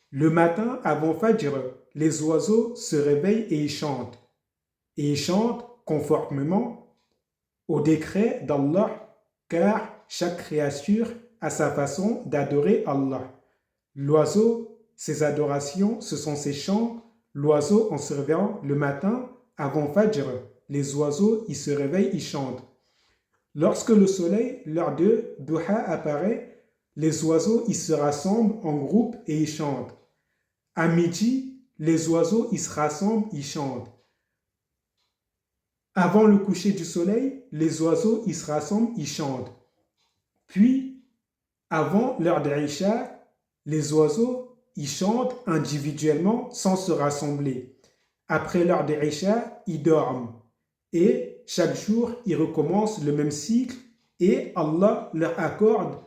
Le matin, avant Fajr, les oiseaux se réveillent et ils chantent. Et ils chantent conformément au décret d'Allah, car chaque créature a sa façon d'adorer Allah. L'oiseau, ses adorations, ce sont ses chants. L'oiseau, en se réveillant le matin, avant Fajr, les oiseaux, ils se réveillent, ils chantent. Lorsque le soleil, l'heure de Duha apparaît, les oiseaux, ils se rassemblent en groupe et ils chantent. À midi, les oiseaux, ils se rassemblent, ils chantent. Avant le coucher du soleil, les oiseaux, ils se rassemblent, ils chantent. Puis, avant l'heure d'Aïcha, les oiseaux, ils chantent individuellement sans se rassembler. après l'heure de Isha, ils dorment. Et chaque jour, ils recommencent le même cycle et Allah leur accorde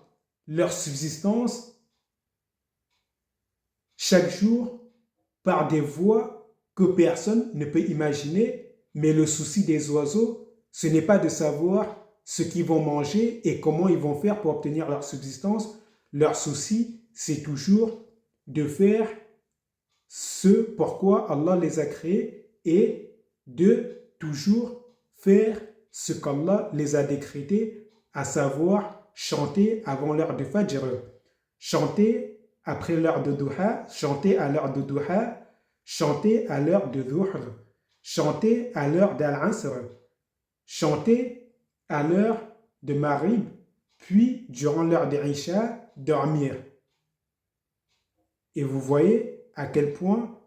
leur subsistance chaque jour par des voies que personne ne peut imaginer. Mais le souci des oiseaux, ce n'est pas de savoir ce qu'ils vont manger et comment ils vont faire pour obtenir leur subsistance. Leur souci, c'est toujours de faire ce pourquoi Allah les a créés et de toujours faire ce qu'Allah les a décrétés, à savoir chanter avant l'heure de Fajr, chanter après l'heure de Duha, chanter à l'heure de Duha, chanter à l'heure de Dhuhr, chanter à l'heure d'Al-Asr, chanter à l'heure de Maghrib, puis durant l'heure de Isha, dormir. Et vous voyez à quel point,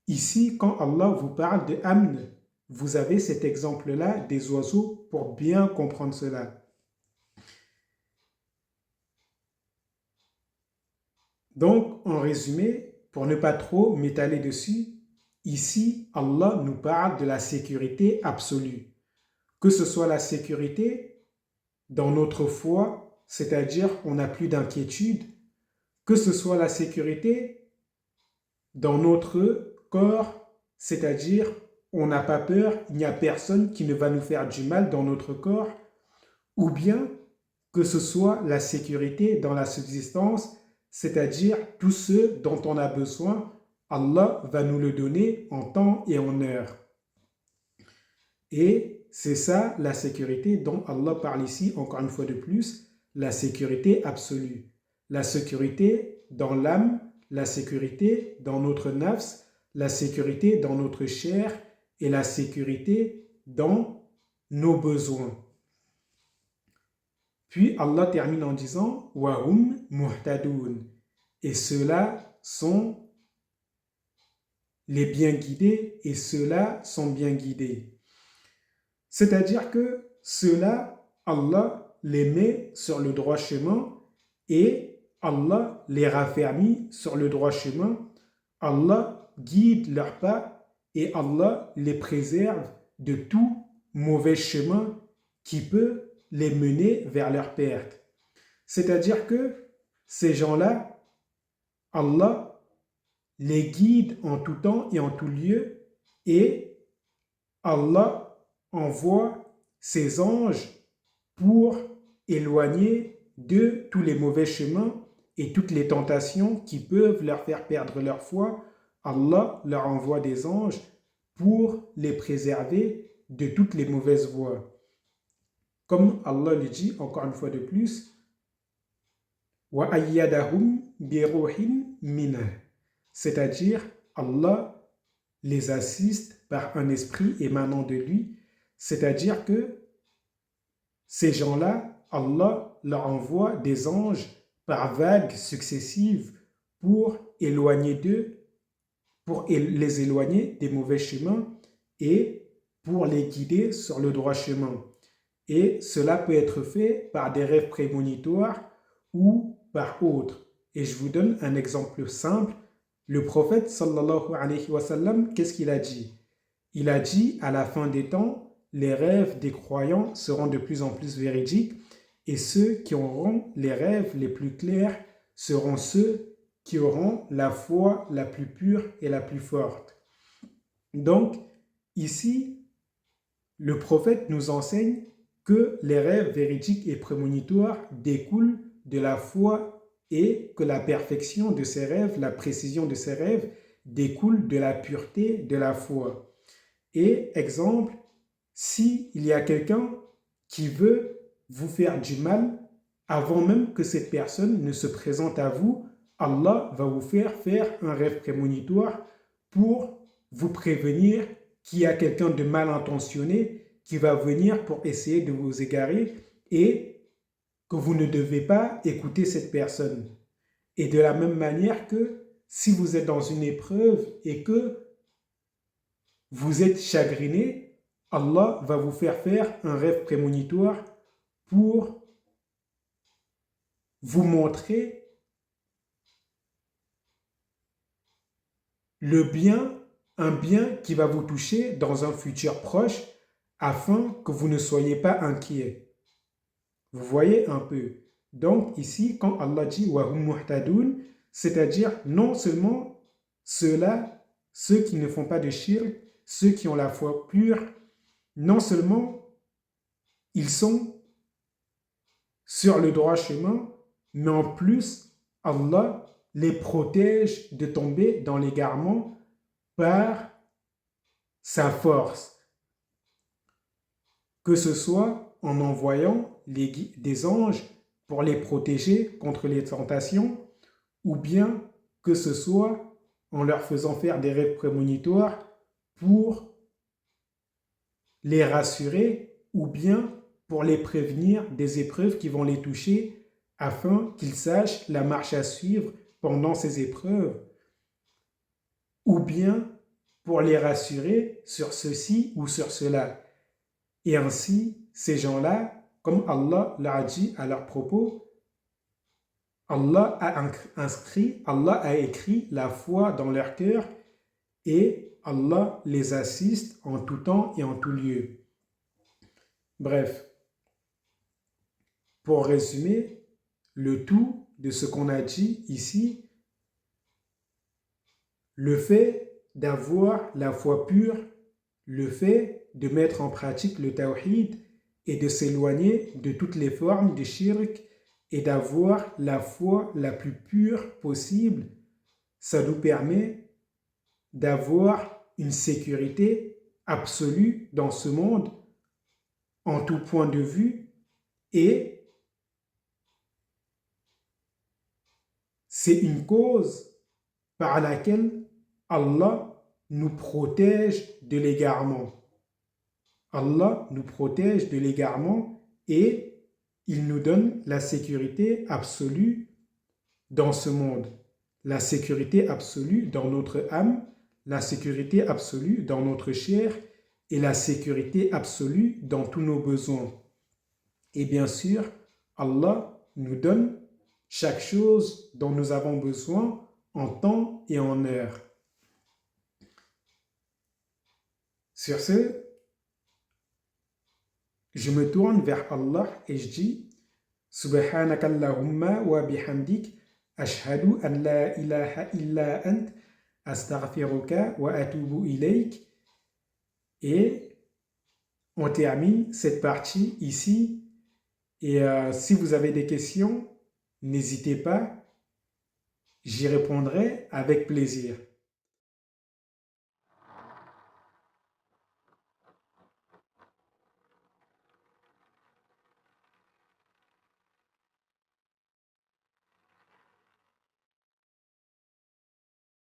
ici, quand Allah vous parle de Amn, vous avez cet exemple-là des oiseaux pour bien comprendre cela. Donc, en résumé, pour ne pas trop m'étaler dessus, ici, Allah nous parle de la sécurité absolue. Que ce soit la sécurité dans notre foi, c'est-à-dire on n'a plus d'inquiétude, que ce soit la sécurité dans notre corps, c'est-à-dire on n'a pas peur, il n'y a personne qui ne va nous faire du mal dans notre corps, ou bien que ce soit la sécurité dans la subsistance, c'est-à-dire tout ce dont on a besoin, Allah va nous le donner en temps et en heure. Et c'est ça la sécurité dont Allah parle ici, encore une fois de plus, la sécurité absolue. La sécurité dans l'âme, la sécurité dans notre nafs, la sécurité dans notre chair et la sécurité dans nos besoins. Puis Allah termine en disant « Wahum muhtadoun » et ceux-là sont les bien guidés et ceux-là sont bien guidés. C'est-à-dire que ceux-là, Allah les met sur le droit chemin et Allah les raffermit sur le droit chemin. Allah guide leurs pas et Allah les préserve de tout mauvais chemin qui peut les mener vers leur perte. C'est-à-dire que ces gens-là, Allah les guide en tout temps et en tout lieu et Allah envoie ses anges pour éloigner de tous les mauvais chemins et toutes les tentations qui peuvent leur faire perdre leur foi. Allah leur envoie des anges pour les préserver de toutes les mauvaises voies. Comme Allah le dit encore une fois de plus, وَأَيَّدَهُمْ بِرُوحٍ مِّنْهُ, c'est-à-dire Allah les assiste par un esprit émanant de lui, c'est-à-dire que ces gens-là, Allah leur envoie des anges par vagues successives pour éloigner d'eux, pour les éloigner des mauvais chemins et pour les guider sur le droit chemin. Et cela peut être fait par des rêves prémonitoires ou par autres. Et je vous donne un exemple simple. Le prophète sallallahu alayhi wa sallam, qu'est-ce qu'il a dit? Il a dit à la fin des temps, les rêves des croyants seront de plus en plus véridiques et ceux qui auront les rêves les plus clairs seront ceux qui auront la foi la plus pure et la plus forte. Donc, ici, le prophète nous enseigne que les rêves véridiques et prémonitoires découlent de la foi et que la perfection de ces rêves, la précision de ces rêves découle de la pureté de la foi. Et exemple, s'il y a quelqu'un qui veut vous faire du mal, avant même que cette personne ne se présente à vous, Allah va vous faire un rêve prémonitoire pour vous prévenir qu'il y a quelqu'un de mal intentionné qui va venir pour essayer de vous égarer et que vous ne devez pas écouter cette personne. Et de la même manière que si vous êtes dans une épreuve et que vous êtes chagriné, Allah va vous faire un rêve prémonitoire pour vous montrer le bien un bien qui va vous toucher dans un futur proche afin que vous ne soyez pas inquiets. Vous voyez un peu. Donc ici, quand Allah dit « wa hum muhtadoun », c'est-à-dire non seulement ceux-là, ceux qui ne font pas de shirk, ceux qui ont la foi pure, non seulement ils sont sur le droit chemin, mais en plus, Allah les protège de tomber dans l'égarement par sa force, que ce soit en envoyant des anges pour les protéger contre les tentations, ou bien que ce soit en leur faisant faire des rêves prémonitoires pour les rassurer, ou bien pour les prévenir des épreuves qui vont les toucher, afin qu'ils sachent la marche à suivre pendant ces épreuves, ou bien pour les rassurer sur ceci ou sur cela. Et ainsi, ces gens-là, comme Allah l'a dit à leur propos, Allah a écrit la foi dans leur cœur et Allah les assiste en tout temps et en tout lieu. Bref, pour résumer le tout de ce qu'on a dit ici, le fait d'avoir la foi pure, le fait de mettre en pratique le tawhid et de s'éloigner de toutes les formes de shirk et d'avoir la foi la plus pure possible, ça nous permet d'avoir une sécurité absolue dans ce monde en tout point de vue, et c'est une cause par laquelle Allah nous protège de l'égarement. Allah nous protège de l'égarement et il nous donne la sécurité absolue dans ce monde, la sécurité absolue dans notre âme, la sécurité absolue dans notre chair et la sécurité absolue dans tous nos besoins. Et bien sûr, Allah nous donne chaque chose dont nous avons besoin en temps et en heure. Sur ce, je me tourne vers Allah et je dis Subhanakallahumma wa bihamdik ashhadu an la ilaha illa ant astaghfiruka wa atubu ilayk. Et on termine cette partie ici. Et si vous avez des questions, n'hésitez pas, j'y répondrai avec plaisir.